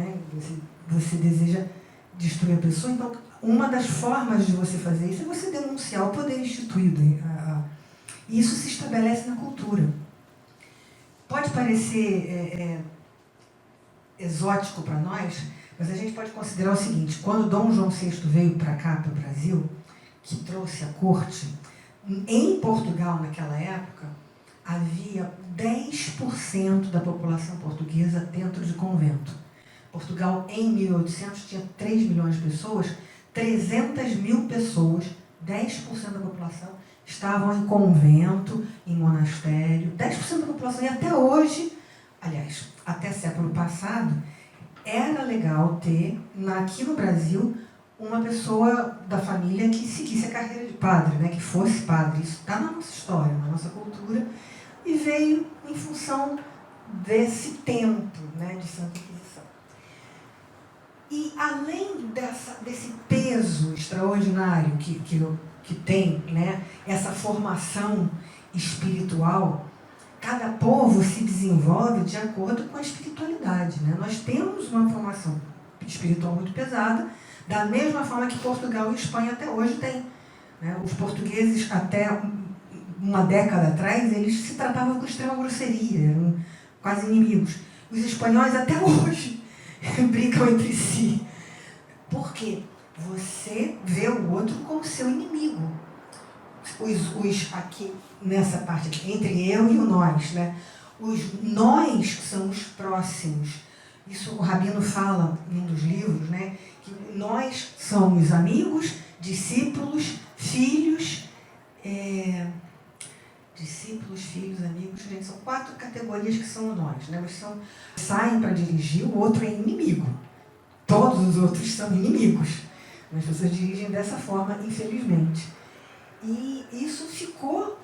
né? Você deseja destruir a pessoa, então uma das formas de você fazer isso é você denunciar o poder instituído. E isso se estabelece na cultura. Pode parecer exótico para nós, mas a gente pode considerar o seguinte: quando Dom João VI veio para cá, para o Brasil, que trouxe a corte, em Portugal naquela época, havia 10% da população portuguesa dentro de convento. Portugal, em 1800, tinha 3 milhões de pessoas, 300 mil pessoas, 10% da população, estavam em convento, em monastério, 10% da população. E até hoje, aliás, até século passado, era legal ter, aqui no Brasil, uma pessoa da família que seguisse a carreira de padre, né, que fosse padre. Isso está na nossa história, na nossa cultura, e veio em função desse tempo, né, de Santa Inquisição. E além desse peso extraordinário que tem, né, essa formação espiritual, cada povo se desenvolve de acordo com a espiritualidade, né? Nós temos uma formação espiritual muito pesada, da mesma forma que Portugal e Espanha até hoje têm, né? Os portugueses, até uma década atrás, eles se tratavam com extrema grosseria, eram quase inimigos. Os espanhóis até hoje brigam entre si. Por quê? Você vê o outro como seu inimigo. Os aqui, nessa parte aqui, entre eu e o nós, né? Os nós são os próximos. Isso o Rabino fala em um dos livros, né? Que nós somos amigos, discípulos, filhos, discípulos, filhos, amigos, gente, são 4 categorias que são nós, né? Mas saem para dirigir, o outro é inimigo. Todos os outros são inimigos. As pessoas dirigem dessa forma, infelizmente. E isso ficou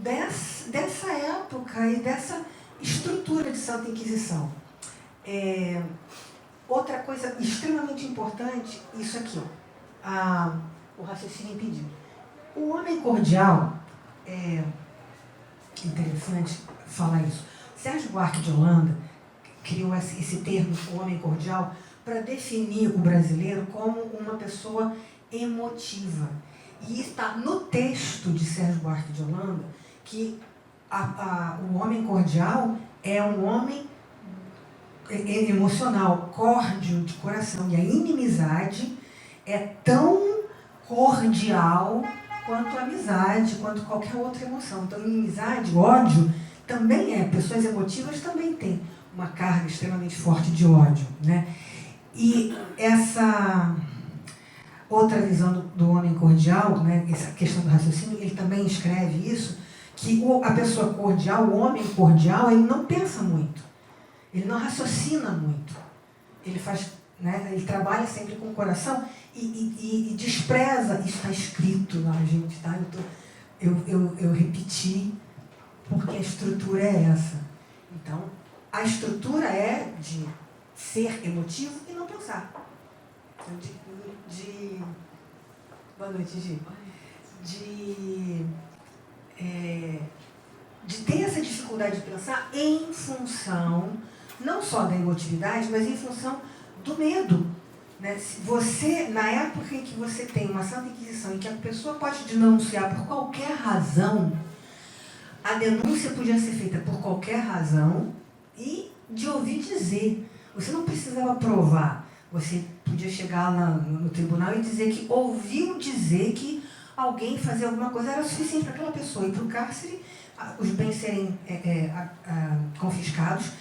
dessa época e dessa estrutura de Santa Inquisição. Outra coisa extremamente importante, isso aqui, ó, o raciocínio impedido. O homem cordial, é interessante falar isso. Sérgio Buarque de Holanda criou esse termo, o homem cordial, para definir o brasileiro como uma pessoa emotiva. E está no texto de Sérgio Buarque de Holanda que o homem cordial é um homem emocional, córdio de coração. E a inimizade é tão cordial quanto a amizade, quanto qualquer outra emoção. Então, inimizade, ódio, também pessoas emotivas também têm uma carga extremamente forte de ódio, né? E essa outra visão do homem cordial, né, essa questão do raciocínio, ele também escreve isso, que a pessoa cordial, o homem cordial, ele não pensa muito, ele não raciocina muito, ele faz, né, ele trabalha sempre com o coração e despreza, isso está escrito lá, gente, tá? Eu repeti, porque a estrutura é essa. Então, a estrutura é de ser emotivo e não pensar. Boa noite, Gi. De ter essa dificuldade de pensar em função, não só da emotividade, mas em função do medo. Né? Você, na época em que você tem uma Santa Inquisição, em que a pessoa pode denunciar por qualquer razão, a denúncia podia ser feita por qualquer razão e de ouvir dizer. Você não precisava provar. Você podia chegar no tribunal e dizer que ouviu dizer que alguém fazia alguma coisa, era suficiente para aquela pessoa ir para o cárcere, os bens serem confiscados,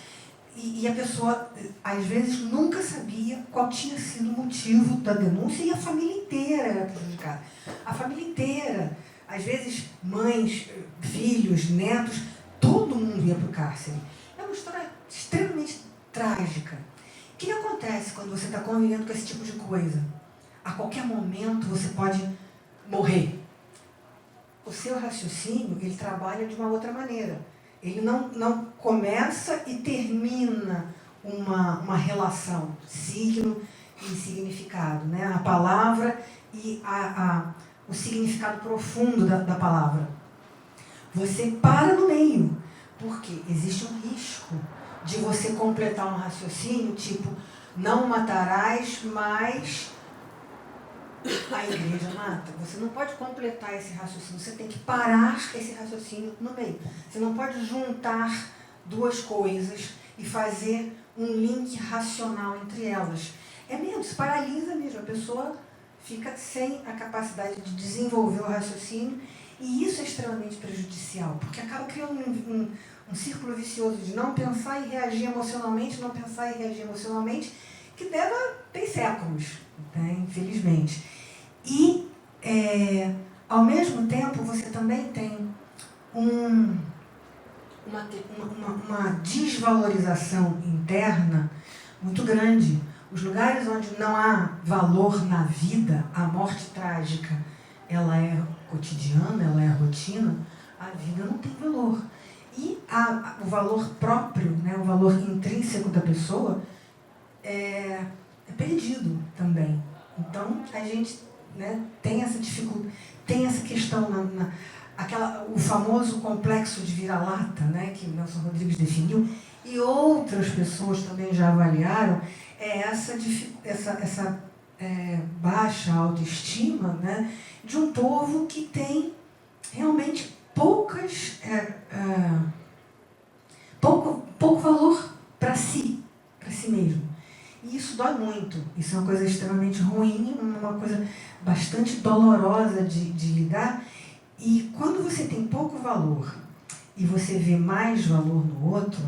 e a pessoa, às vezes, nunca sabia qual tinha sido o motivo da denúncia, e a família inteira era prejudicada. A família inteira, às vezes, mães, filhos, netos, todo mundo ia para o cárcere. É uma história extremamente trágica. O que acontece quando você está convivendo com esse tipo de coisa? A qualquer momento você pode morrer. O seu raciocínio, ele trabalha de uma outra maneira. Ele não começa e termina uma relação, signo e significado, né? A palavra e o significado profundo da palavra. Você para no meio, porque existe um risco de você completar um raciocínio, tipo, não matarás, mas a igreja mata. Você não pode completar esse raciocínio, você tem que parar esse raciocínio no meio. Você não pode juntar duas coisas e fazer um link racional entre elas. É mesmo, se paralisa mesmo, a pessoa fica sem a capacidade de desenvolver o raciocínio, e isso é extremamente prejudicial, porque acaba criando um círculo vicioso de não pensar e reagir emocionalmente, não pensar e reagir emocionalmente, que tem séculos, né, infelizmente. E, ao mesmo tempo, você também tem uma desvalorização interna muito grande. Os lugares onde não há valor na vida, a morte trágica, ela é cotidiana, ela é rotina, a vida não tem valor. E o valor próprio, né, o valor intrínseco da pessoa é perdido também. Então, a gente, né, tem essa dificuldade, tem essa questão, o famoso complexo de vira-lata, né, que Nelson Rodrigues definiu, e outras pessoas também já avaliaram, essa baixa autoestima, né, de um povo que tem realmente pouco valor para si mesmo. E isso dói muito. Isso é uma coisa extremamente ruim, uma coisa bastante dolorosa de lidar. E quando você tem pouco valor e você vê mais valor no outro,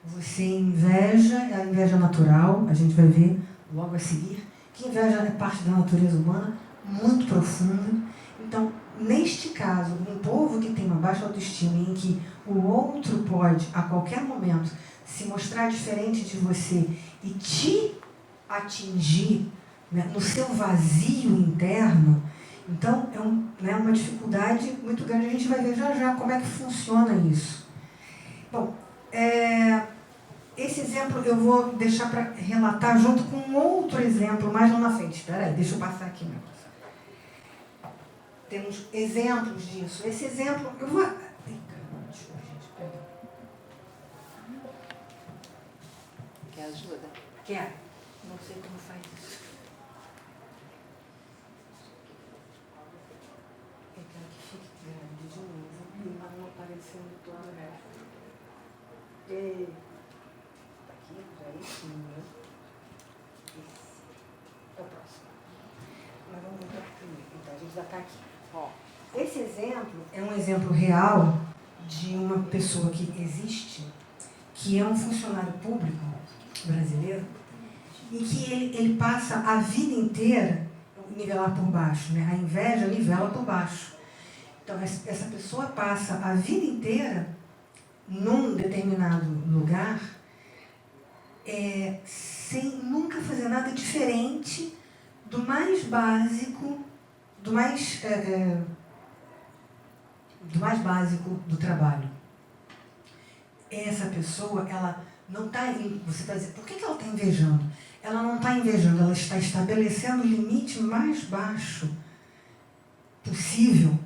você inveja, a inveja natural, a gente vai ver logo a seguir, que inveja é parte da natureza humana, muito profunda. Então, neste caso, um povo que tem uma baixa autoestima, em que o outro pode, a qualquer momento, se mostrar diferente de você e te atingir, né, no seu vazio interno, então é uma dificuldade muito grande. A gente vai ver já como é que funciona isso. Bom, esse exemplo eu vou deixar para relatar junto com um outro exemplo mais lá na frente. Espera aí, deixa eu passar aqui meu. Temos exemplos disso. Esse exemplo, eu vou... Desculpa, gente, perdão. Quer ajuda? Quer? Não sei como faz isso. Eu quero que fique grande de novo, para não aparecer no todo o resto. Tá aqui, já é esse. Esse é o próximo. Mas vamos voltar para o primeiro. Então, a gente já está aqui. Esse exemplo é um exemplo real de uma pessoa que existe, que é um funcionário público brasileiro, e que ele passa a vida inteira nivelar por baixo, né? A inveja nivela por baixo. Então, essa pessoa passa a vida inteira num determinado lugar, sem nunca fazer nada diferente do mais básico, do mais básico do trabalho. Essa pessoa, ela não está... Você vai dizer, por que ela está invejando? Ela não está invejando, ela está estabelecendo o limite mais baixo possível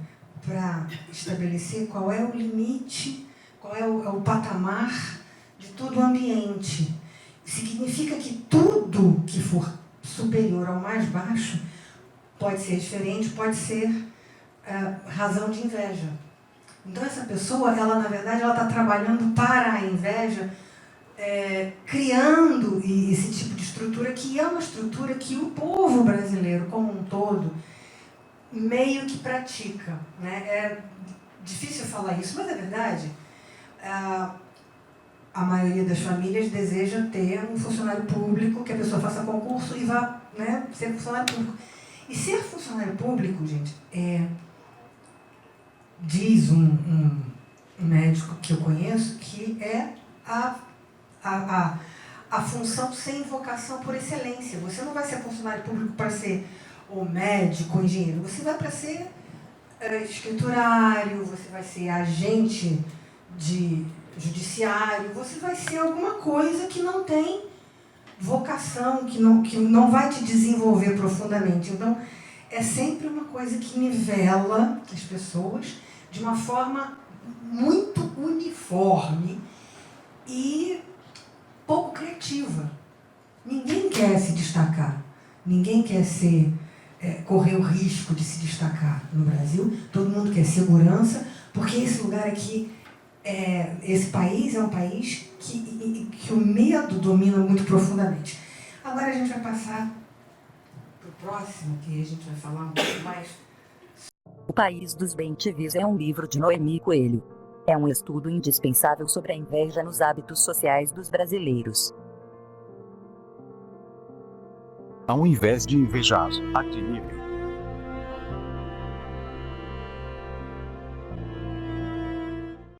para estabelecer qual é o limite, qual é o patamar de todo o ambiente. Significa que tudo que for superior ao mais baixo pode ser diferente, pode ser razão de inveja. Então, essa pessoa, ela, na verdade, ela está trabalhando para a inveja, criando esse tipo de estrutura, que é uma estrutura que o povo brasileiro, como um todo, meio que pratica, né? É difícil falar isso, mas é verdade. A maioria das famílias deseja ter um funcionário público, que a pessoa faça concurso e vá, né, ser funcionário público. E ser funcionário público, gente, diz um médico que eu conheço, que é a função sem vocação por excelência. Você não vai ser funcionário público para ser ou médico ou engenheiro. Você vai para ser escriturário, você vai ser agente de judiciário, você vai ser alguma coisa que não tem vocação, que não vai te desenvolver profundamente. Então, é sempre uma coisa que nivela as pessoas de uma forma muito uniforme e pouco criativa. Ninguém quer se destacar. Ninguém quer correr o risco de se destacar no Brasil. Todo mundo quer segurança, porque esse lugar aqui, esse país é um país que o medo domina muito profundamente. Agora a gente vai passar para o próximo, que a gente vai falar um pouco mais. O País dos Bem-te-Vis é um livro de Noemi Coelho. É um estudo indispensável sobre a inveja nos hábitos sociais dos brasileiros. Ao invés de invejar, admire.